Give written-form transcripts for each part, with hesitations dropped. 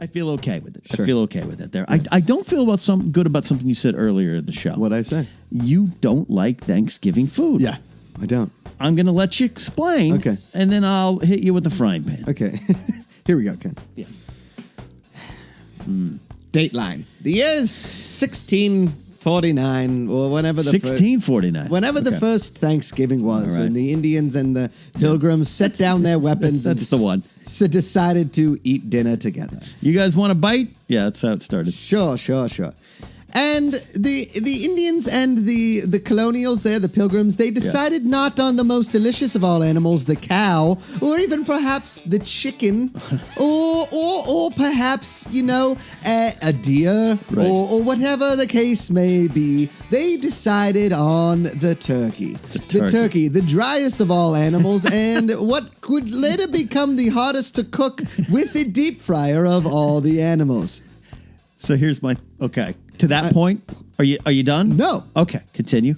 I feel okay with it. Sure. I feel okay with it there. I don't feel good about something you said earlier in the show. What'd I say? You don't like Thanksgiving food. Yeah, I don't. I'm going to let you explain. Okay. And then I'll hit you with the frying pan. Okay. Here we go, Ken. Yeah. Dateline. The year is 1649, or whenever the 1649. Whenever the first Thanksgiving was, All right. when the Indians and the Pilgrims set down their weapons. That's the one. So decided to eat dinner together. You guys want a bite? Yeah, that's how it started. Sure. And the Indians and the colonials there, the Pilgrims, they decided not on the most delicious of all animals, the cow, or even perhaps the chicken, or perhaps, a deer, Right. or whatever the case may be. They decided on the turkey. The turkey, the driest of all animals, and what could later become the hardest to cook with the deep fryer of all the animals. So here's okay. To that point, are you done? No. Okay, continue.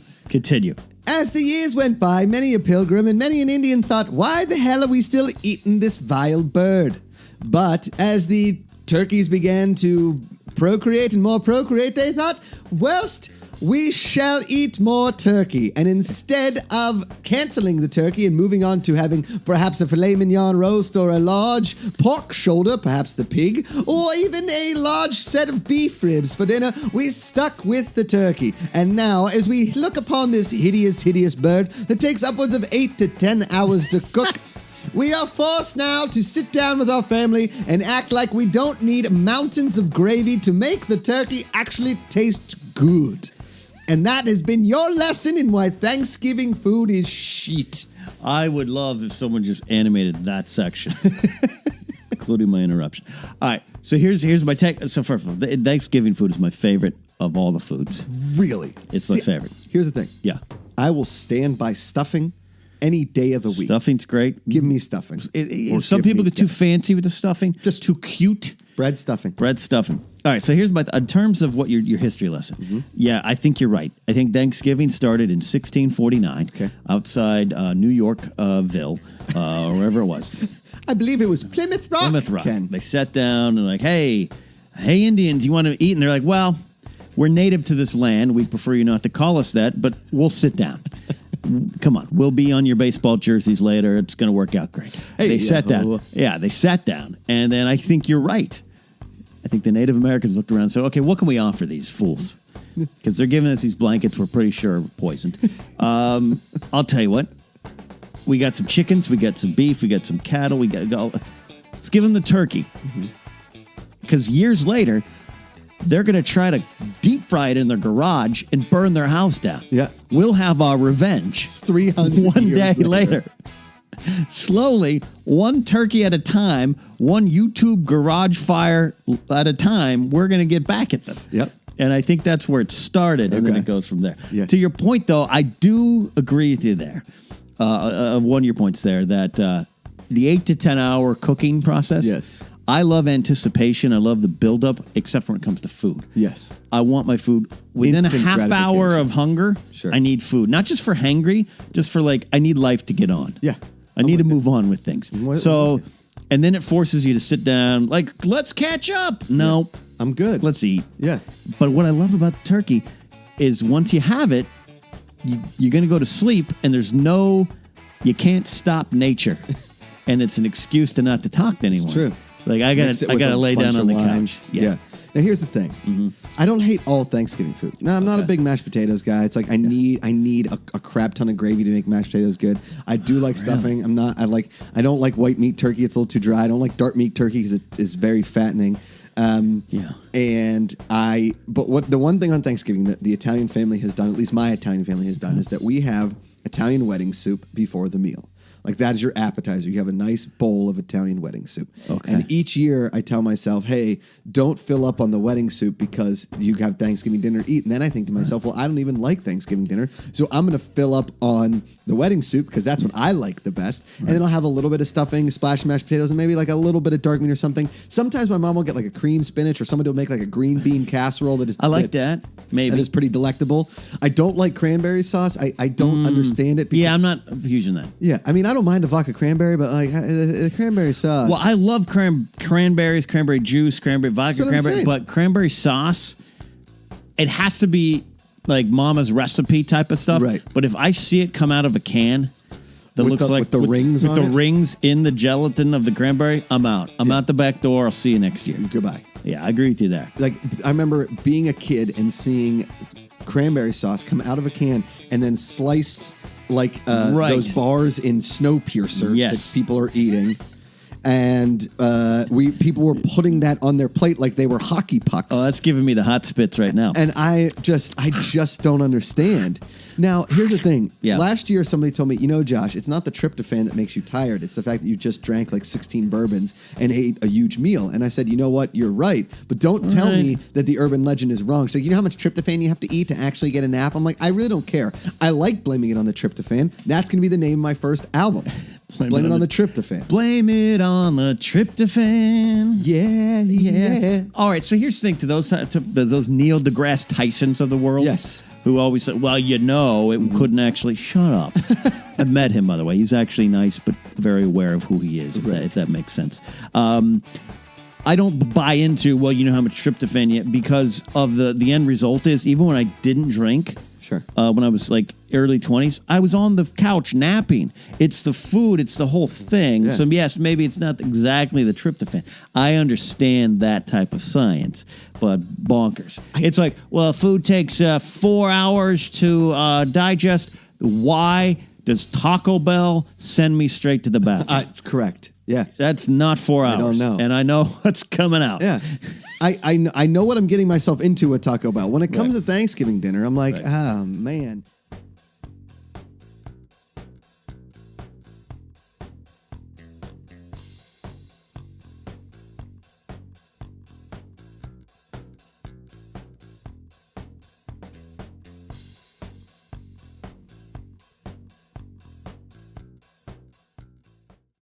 As the years went by, many a pilgrim and many an Indian thought, why the hell are we still eating this vile bird? But as the turkeys began to procreate and more procreate, they thought, whilst we shall eat more turkey. And instead of canceling the turkey and moving on to having perhaps a filet mignon roast or a large pork shoulder, perhaps the pig, or even a large set of beef ribs for dinner, we stuck with the turkey. And now, as we look upon this hideous, hideous bird that takes upwards of 8 to 10 hours to cook, we are forced now to sit down with our family and act like we don't need mountains of gravy to make the turkey actually taste good. And that has been your lesson in why Thanksgiving food is shit. I would love if someone just animated that section, including my interruption. All right, so here's my take. So first of all, Thanksgiving food is my favorite of all the foods. Really? It's my favorite. Here's the thing. Yeah. I will stand by stuffing any day of the week. Stuffing's great. Give me stuffing. Some people get too fancy with the stuffing. Just too cute. Bread stuffing. All right, so here's in terms of what your history lesson. Mm-hmm. Yeah, I think you're right. I think Thanksgiving started in 1649 outside New Yorkville, or wherever it was. I believe it was Plymouth Rock. Plymouth Rock. Ken. They sat down and like, hey, Indians, you want to eat? And they're like, well, we're native to this land. We'd prefer you not to call us that, but we'll sit down. Come on, we'll be on your baseball jerseys later. It's going to work out great. They sat down. Yeah, they sat down. And then I think you're right. I think the Native Americans looked around and said, okay, what can we offer these fools? Because they're giving us these blankets we're pretty sure are poisoned. I'll tell you what. We got some chickens. We got some beef. We got some cattle. Let's give them the turkey. Because years later, they're going to try to deep fry it in their garage and burn their house down. Yeah. We'll have our revenge. It's 300 one years day later. Slowly, one turkey at a time, one YouTube garage fire at a time, we're going to get back at them. Yep. And I think that's where it started, and then it goes from there. Yeah. To your point, though, I do agree with you there, of one of your points there, that the 8 to 10 hour cooking process. Yes. I love anticipation. I love the buildup, except when it comes to food. Yes. I want my food within Instant a half hour of hunger. Sure. I need food, not just for hangry, just for I need life to get on. Yeah. I need to move on with things. And then it forces you to sit down, let's catch up. No, I'm good. Let's eat. Yeah. But what I love about the turkey is once you have it, you're going to go to sleep, and you can't stop nature. And it's an excuse to not to talk to anyone. It's true. I gotta lay down on the couch. Yeah. Now here's the thing. Mm-hmm. I don't hate all Thanksgiving food. No, I'm not a big mashed potatoes guy. It's I need a crap ton of gravy to make mashed potatoes good. I do like stuffing. I don't like white meat turkey. It's a little too dry. I don't like dark meat turkey because it is very fattening. Yeah. But the one thing on Thanksgiving that the Italian family has done, at least my Italian family has done, is that we have Italian wedding soup before the meal. That is your appetizer. You have a nice bowl of Italian wedding soup. Okay. And each year I tell myself, hey, don't fill up on the wedding soup because you have Thanksgiving dinner to eat. And then I think to myself, well, I don't even like Thanksgiving dinner. So I'm going to fill up on the wedding soup because that's what I like the best. Right. And then I'll have a little bit of stuffing, splash mashed potatoes, and maybe a little bit of dark meat or something. Sometimes my mom will get a cream spinach, or somebody will make a green bean casserole that is... I like that. Maybe. That is pretty delectable. I don't like cranberry sauce. I don't understand it. Yeah, I'm not huge in that. Yeah, I don't mind a vodka cranberry, but like the cranberry sauce. Well, I love cranberries, cranberry juice, cranberry vodka, That's what I'm cranberry, saying. but cranberry sauce, it has to be like Mama's recipe type of stuff. Right. But if I see it come out of a can that With looks the- like with the rings with on the it? rings in the gelatin of the cranberry, I'm out. I'm out the back door. I'll see you next year. Goodbye. Yeah, I agree with you there. Like I remember being a kid and seeing cranberry sauce come out of a can and then sliced like Right. those bars in Snowpiercer Yes. that people are eating. And people were putting that on their plate like they were hockey pucks. Oh, that's giving me the hot spits right now. And I just don't understand. Now, here's the thing. Yeah. Last year, somebody told me, Josh, it's not the tryptophan that makes you tired. It's the fact that you just drank like 16 bourbons and ate a huge meal. And I said, you know what? You're right. But don't tell me that the urban legend is wrong. So you know how much tryptophan you have to eat to actually get a nap? I'm like, I really don't care. I like blaming it on the tryptophan. That's going to be the name of my first album. Blame it on the tryptophan. Blame it on the tryptophan. Yeah. All right, so here's the thing to those Neil deGrasse Tysons of the world. Yes. Who always say, well, it couldn't actually. Shut up. I've met him, by the way. He's actually nice, but very aware of who he is, if that makes sense. I don't buy into, well, you know how much tryptophan yet, because of the end result is, even when I didn't drink, Sure. when I was like early 20s, I was on the couch napping. It's the food, it's the whole thing. Yeah. So yes, maybe it's not exactly the tryptophan. I understand that type of science, but bonkers. It's like, well, food takes 4 hours to digest. Why does Taco Bell send me straight to the bathroom? Correct. Yeah. That's not 4 hours. don't know. And I know what's coming out. Yeah. I know what I'm getting myself into at Taco Bell. When it comes to Thanksgiving dinner, I'm like, oh, man.